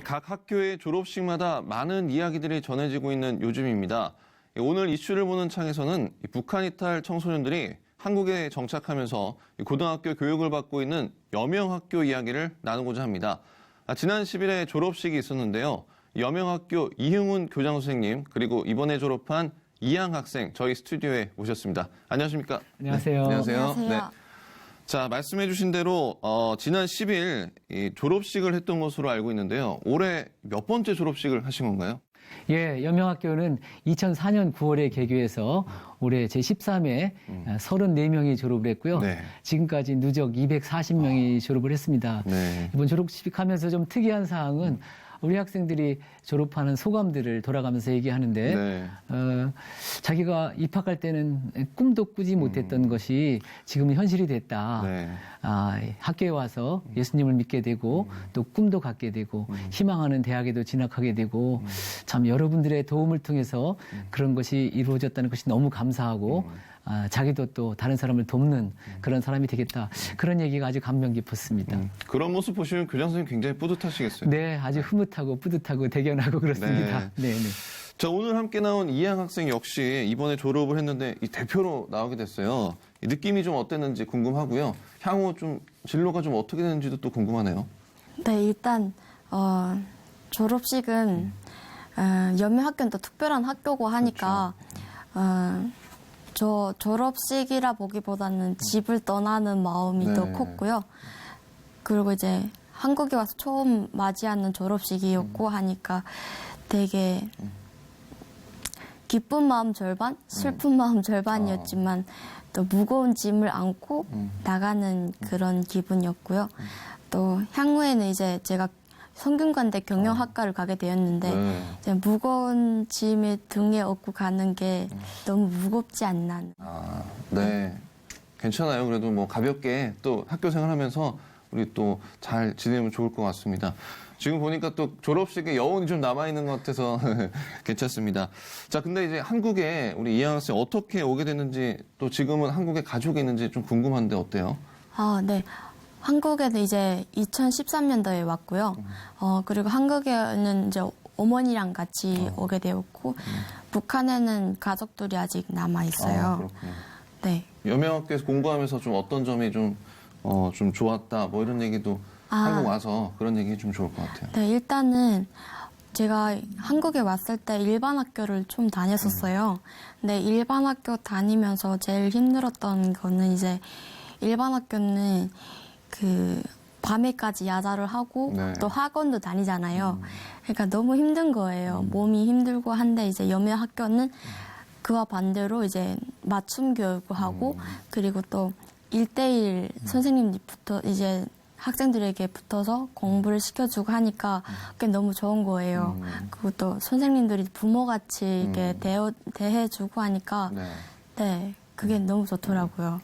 각 학교의 졸업식마다 많은 이야기들이 전해지고 있는 요즘입니다. 오늘 이슈를 보는 창에서는 북한 이탈 청소년들이 한국에 정착하면서 고등학교 교육을 받고 있는 여명학교 이야기를 나누고자 합니다. 지난 10일에 졸업식이 있었는데요. 여명학교 이흥훈 교장 선생님 그리고 이번에 졸업한 이양 학생 저희 스튜디오에 모셨습니다. 안녕하십니까? 안녕하세요. 네, 안녕하세요. 안녕하세요. 네. 자, 말씀해 주신 대로 지난 10일 이 졸업식을 했던 것으로 알고 있는데요. 올해 몇 번째 졸업식을 하신 건가요? 예, 여명학교는 2004년 9월에 개교해서 올해 제13회 34명이 졸업을 했고요. 네. 지금까지 누적 240명이 졸업을 했습니다. 네. 이번 졸업식 하면서 좀 특이한 사항은 우리 학생들이 졸업하는 소감들을 돌아가면서 얘기하는데 네. 자기가 입학할 때는 꿈도 꾸지 못했던 것이 지금은 현실이 됐다. 네. 학교에 와서 예수님을 믿게 되고 또 꿈도 갖게 되고 희망하는 대학에도 진학하게 되고 참 여러분들의 도움을 통해서 그런 것이 이루어졌다는 것이 너무 감사하고 자기도 또 다른 사람을 돕는 그런 사람이 되겠다. 그런 얘기가 아주 감명 깊었습니다. 그런 모습 보시면 교장 선생님 굉장히 뿌듯하시겠어요? 네, 아주 흐뭇하고 뿌듯하고 대견하고 그렇습니다. 네, 네. 자, 오늘 함께 나온 이양 학생 역시 이번에 졸업을 했는데 이 대표로 나오게 됐어요. 이 느낌이 좀 어땠는지 궁금하고요. 향후 좀 진로가 좀 어떻게 되는지도 또 궁금하네요. 네, 일단 졸업식은 여명학교는 또 특별한 학교고 하니까 저 졸업식이라 보기보다는 집을 떠나는 마음이 더 네. 컸고요. 그리고 이제 한국에 와서 처음 맞이하는 졸업식이었고 하니까 되게 기쁜 마음 절반, 슬픈 마음 절반이었지만 또 무거운 짐을 안고 나가는 그런 기분이었고요. 또 향후에는 이제 제가 성균관대 경영학과를 가게 되었는데 네. 이제 무거운 짐을 등에 업고 가는 게 너무 무겁지 않나. 네. 괜찮아요. 그래도 뭐 가볍게 또 학교 생활하면서 우리 또 잘 지내면 좋을 것 같습니다. 지금 보니까 또 졸업식에 여운이 좀 남아있는 것 같아서 괜찮습니다. 자, 근데 이제 한국에 우리 이양 학생 어떻게 오게 됐는지 또 지금은 한국에 가족이 있는지 좀 궁금한데 어때요? 네. 한국에는 이제 2013년도에 왔고요. 그리고 한국에는 이제 어머니랑 같이 오게 되었고, 북한에는 가족들이 아직 남아 있어요. 그렇군요. 네. 여명학교에서 공부하면서 좀 어떤 점이 좀 좋았다, 뭐 이런 얘기도 한국 와서 그런 얘기 좀 좋을 것 같아요. 네, 일단은 제가 한국에 왔을 때 일반 학교를 좀 다녔었어요. 근데 일반 학교 다니면서 제일 힘들었던 거는 이제 일반 학교는 그 밤에까지 야자를 하고 네. 또 학원도 다니잖아요. 그러니까 너무 힘든 거예요. 몸이 힘들고 한데 이제 여명 학교는 그와 반대로 이제 맞춤 교육을 하고 그리고 또 1대1 선생님들부터 이제 학생들에게 붙어서 공부를 시켜주고 하니까 그게 너무 좋은 거예요. 그리고 또 선생님들이 부모같이 이렇게 대해주고 하니까 네, 그게 너무 좋더라고요.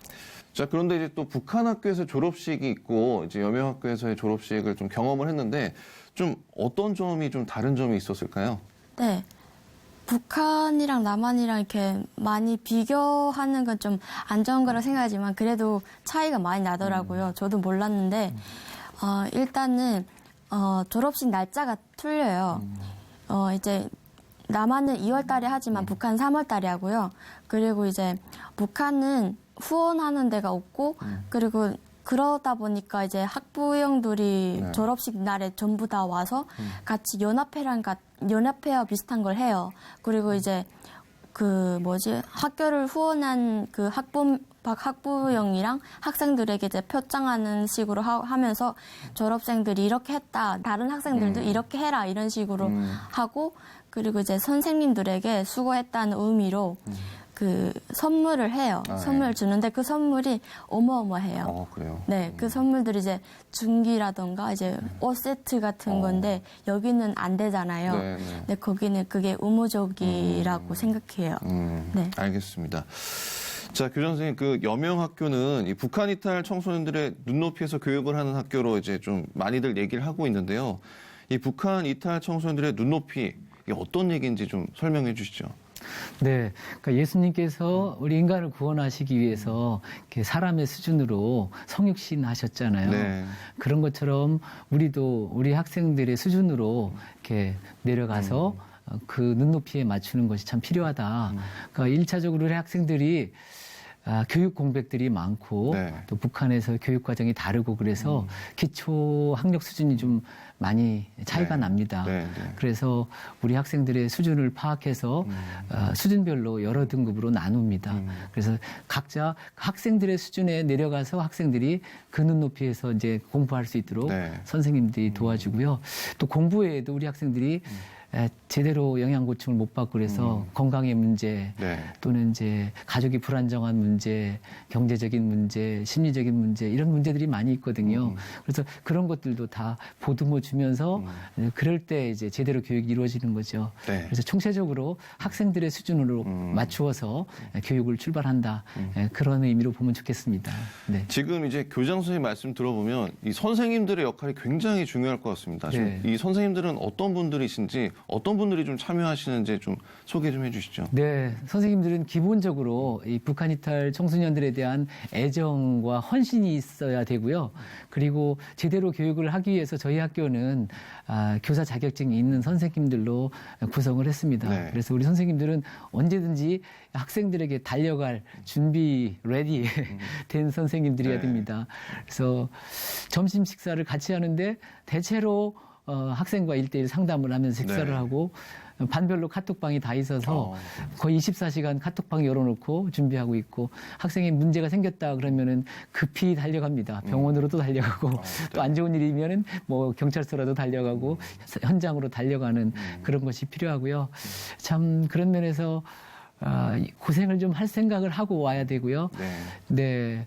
자, 그런데 이제 또 북한 학교에서 졸업식이 있고 이제 여명학교에서의 졸업식을 좀 경험을 했는데 좀 어떤 점이 좀 다른 점이 있었을까요? 네. 북한이랑 남한이랑 이렇게 많이 비교하는 건 좀 안 좋은 거라 생각하지만 그래도 차이가 많이 나더라고요. 저도 몰랐는데 일단은 졸업식 날짜가 틀려요. 이제 남한은 2월 달에 하지만 북한은 3월 달에 하고요. 그리고 이제 북한은 후원하는 데가 없고 그리고 그러다 보니까 이제 학부형들이 졸업식 날에 전부 다 와서 같이 연합회와 비슷한 걸 해요. 그리고 이제 학교를 후원한 그 학부형이랑 학생들에게 이제 표창하는 식으로 하면서 졸업생들이 이렇게 했다. 다른 학생들도 이렇게 해라. 이런 식으로 하고 그리고 이제 선생님들에게 수고했다는 의미로 그 선물을 해요. 선물을 주는데 그 선물이 어마어마해요. 그래요? 네, 그 선물들이 이제 중기라던가 이제 옷 세트 같은 건데 여기는 안 되잖아요. 네. 근데 거기는 그게 의무적이라고 생각해요. 네. 알겠습니다. 자, 교장 선생님, 그 여명학교는 이 북한 이탈 청소년들의 눈높이에서 교육을 하는 학교로 이제 좀 많이들 얘기를 하고 있는데요. 이 북한 이탈 청소년들의 눈높이 이게 어떤 얘기인지 좀 설명해 주시죠. 네, 그러니까 예수님께서 우리 인간을 구원하시기 위해서 이렇게 사람의 수준으로 성육신 하셨잖아요. 네. 그런 것처럼 우리도 우리 학생들의 수준으로 이렇게 내려가서 그 눈높이에 맞추는 것이 참 필요하다. 그러니까 1차적으로 우리 학생들이 교육 공백들이 많고 네. 또 북한에서 교육 과정이 다르고 그래서 기초 학력 수준이 좀 많이 차이가 네. 납니다. 네, 네. 그래서 우리 학생들의 수준을 파악해서 수준별로 여러 등급으로 나눕니다. 그래서 각자 학생들의 수준에 내려가서 학생들이 그 눈높이에서 이제 공부할 수 있도록 네. 선생님들이 도와주고요. 또 공부 외에도 우리 학생들이 제대로 영양 보충을 못 받고 그래서 건강의 문제 네. 또는 이제 가족이 불안정한 문제, 경제적인 문제, 심리적인 문제 이런 문제들이 많이 있거든요. 그래서 그런 것들도 다 보듬어 주면서 그럴 때 이제 제대로 교육이 이루어지는 거죠. 네. 그래서 총체적으로 학생들의 수준으로 맞추어서 교육을 출발한다. 그런 의미로 보면 좋겠습니다. 네. 지금 이제 교장 선생님 말씀 들어보면 이 선생님들의 역할이 굉장히 중요할 것 같습니다. 지금 네. 이 선생님들은 어떤 분들이신지 어떤 분들이 좀 참여하시는지 좀 소개 좀 해주시죠. 네, 선생님들은 기본적으로 이 북한 이탈 청소년들에 대한 애정과 헌신이 있어야 되고요. 그리고 제대로 교육을 하기 위해서 저희 학교는 교사 자격증이 있는 선생님들로 구성을 했습니다. 네. 그래서 우리 선생님들은 언제든지 학생들에게 달려갈 준비 레디 된 선생님들이어야 네. 됩니다. 그래서 점심 식사를 같이 하는데 대체로 학생과 1대1 상담을 하면서 식사를 네. 하고 반별로 카톡방이 다 있어서 거의 24시간 카톡방 열어놓고 준비하고 있고 학생이 문제가 생겼다 그러면은 급히 달려갑니다. 병원으로도 달려가고 또 안 좋은 일이면은 뭐 경찰서라도 달려가고 현장으로 달려가는 그런 것이 필요하고요. 참 그런 면에서 고생을 좀 할 생각을 하고 와야 되고요. 네. 네.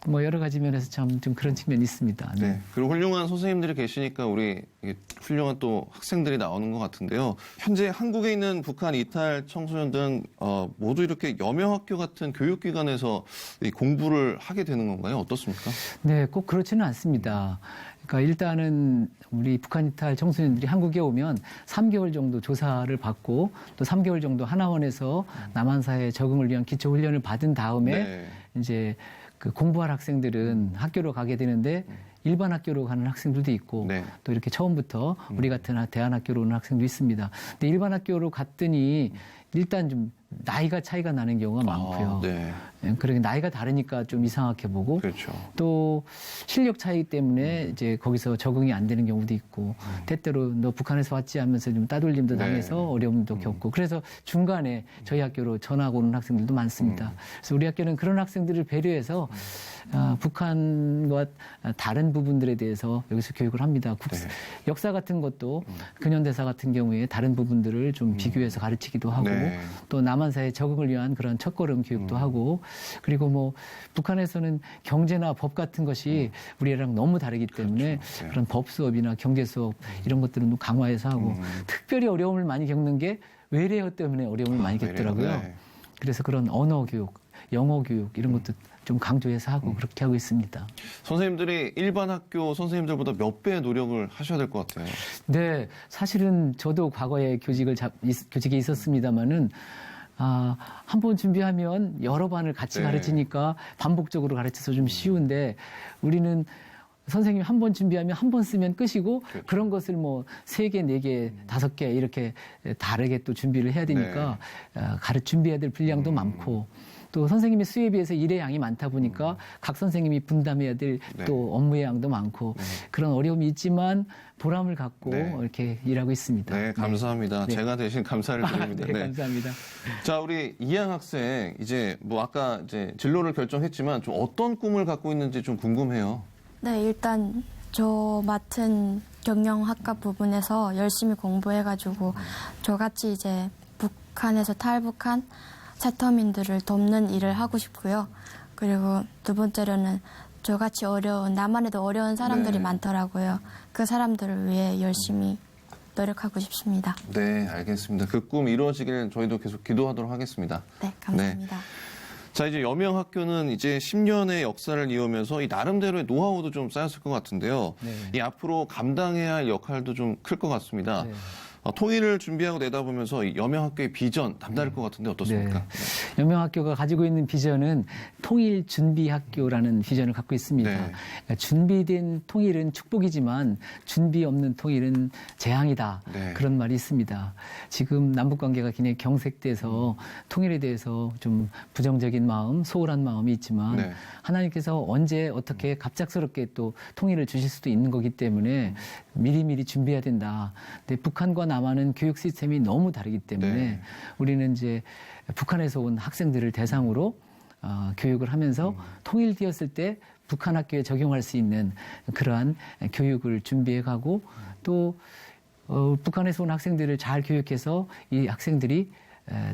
뭐 여러 가지 면에서 참 좀 그런 측면이 있습니다. 네. 그리고 훌륭한 선생님들이 계시니까 우리 이게 훌륭한 또 학생들이 나오는 것 같은데요. 현재 한국에 있는 북한 이탈 청소년들은 모두 이렇게 여명학교 같은 교육기관에서 이 공부를 하게 되는 건가요? 어떻습니까? 네, 꼭 그렇지는 않습니다. 그러니까 일단은 우리 북한 이탈 청소년들이 한국에 오면 3개월 정도 조사를 받고 또 3개월 정도 하나원에서 남한사회 적응을 위한 기초 훈련을 받은 다음에 네. 이제 그 공부할 학생들은 학교로 가게 되는데 일반 학교로 가는 학생들도 있고 네. 또 이렇게 처음부터 우리 같은 대안학교로 오는 학생도 있습니다. 근데 일반 학교로 갔더니 일단 좀 나이가 차이가 나는 경우가 많고요. 네. 그러게 나이가 다르니까 좀 이상하게 보고 그렇죠. 또 실력 차이 때문에 이제 거기서 적응이 안 되는 경우도 있고 때때로 너 북한에서 왔지 하면서 좀 따돌림도 네. 당해서 어려움도 겪고 그래서 중간에 저희 학교로 전학 오는 학생들도 많습니다. 그래서 우리 학교는 그런 학생들을 배려해서 북한과 다른 부분들에 대해서 여기서 교육을 합니다. 네. 역사 같은 것도 근현대사 같은 경우에 다른 부분들을 좀 비교해서 가르치기도 하고 네. 또 남한사회 적응을 위한 그런 첫걸음 교육도 하고 그리고 뭐 북한에서는 경제나 법 같은 것이 우리랑 너무 다르기 때문에 그렇죠. 네. 그런 법 수업이나 경제 수업 이런 것들은 강화해서 하고 특별히 어려움을 많이 겪는 게 외래어 때문에 어려움을 많이 겪더라고요. 외래어, 네. 그래서 그런 언어 교육, 영어 교육 이런 것도 좀 강조해서 하고 그렇게 하고 있습니다. 선생님들이 일반 학교 선생님들보다 몇 배의 노력을 하셔야 될 것 같아요. 네, 사실은 저도 과거에 교직에 있었습니다만은 한 번 준비하면 여러 반을 같이 네. 가르치니까 반복적으로 가르쳐서 좀 쉬운데 우리는 선생님이 한 번 준비하면 한 번 쓰면 끝이고 그렇죠. 그런 것을 뭐 3개, 4개, 5개 이렇게 다르게 또 준비를 해야 되니까 준비해야 될 분량도 많고 또 선생님의 수에 비해서 일의 양이 많다 보니까 각 선생님이 분담해야 될 또 업무의 양도 많고 그런 어려움이 있지만 보람을 갖고 네. 이렇게 일하고 있습니다. 네, 감사합니다. 네. 제가 대신 감사를 드립니다. 네, 감사합니다. 자, 우리 이양 학생 이제 뭐 아까 이제 진로를 결정했지만 좀 어떤 꿈을 갖고 있는지 좀 궁금해요. 네, 일단 저 맡은 경영학과 부분에서 열심히 공부해가지고 저같이 이제 북한에서 탈북한 세터민들을 돕는 일을 하고 싶고요. 그리고 두 번째로는 저같이 남한에도 어려운 사람들이 네. 많더라고요. 그 사람들을 위해 열심히 노력하고 싶습니다. 네, 알겠습니다. 그 꿈 이루어지길 저희도 계속 기도하도록 하겠습니다. 네, 감사합니다. 자, 이제 여명학교는 이제 10년의 역사를 이으면서 이 나름대로의 노하우도 좀 쌓였을 것 같은데요. 네. 이 앞으로 감당해야 할 역할도 좀 클 것 같습니다. 네. 통일을 준비하고 내다보면서 이 여명학교의 비전 남다를 것 같은데 어떻습니까? 네. 여명학교가 가지고 있는 비전은 통일 준비 학교라는 비전을 갖고 있습니다. 네. 그러니까 준비된 통일은 축복이지만 준비 없는 통일은 재앙이다. 네. 그런 말이 있습니다. 지금 남북 관계가 굉장히 경색돼서 통일에 대해서 좀 부정적인 마음, 소홀한 마음이 있지만 네. 하나님께서 언제 어떻게 갑작스럽게 또 통일을 주실 수도 있는 거기 때문에 미리미리 준비해야 된다. 근데 북한과 남한은 교육 시스템이 너무 다르기 때문에 네. 우리는 이제 북한에서 온 학생들을 대상으로 교육을 하면서 통일되었을 때 북한 학교에 적용할 수 있는 그러한 교육을 준비해 가고 또 북한에서 온 학생들을 잘 교육해서 이 학생들이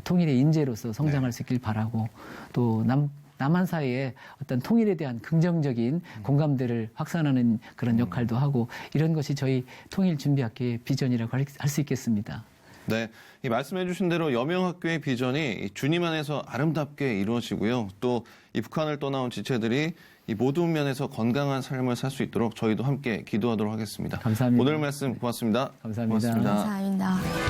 통일의 인재로서 성장할 수 있길 바라고 또 남한 사이에 어떤 통일에 대한 긍정적인 공감대를 확산하는 그런 역할도 하고 이런 것이 저희 통일준비학교의 비전이라고 할 수 있겠습니다. 네, 이 말씀해 주신 대로 여명학교의 비전이 이 주님 안에서 아름답게 이루어지고요. 또 이 북한을 떠나온 지체들이 이 모든 면에서 건강한 삶을 살 수 있도록 저희도 함께 기도하도록 하겠습니다. 감사합니다. 오늘 말씀 고맙습니다. 감사합니다. 고맙습니다. 감사합니다.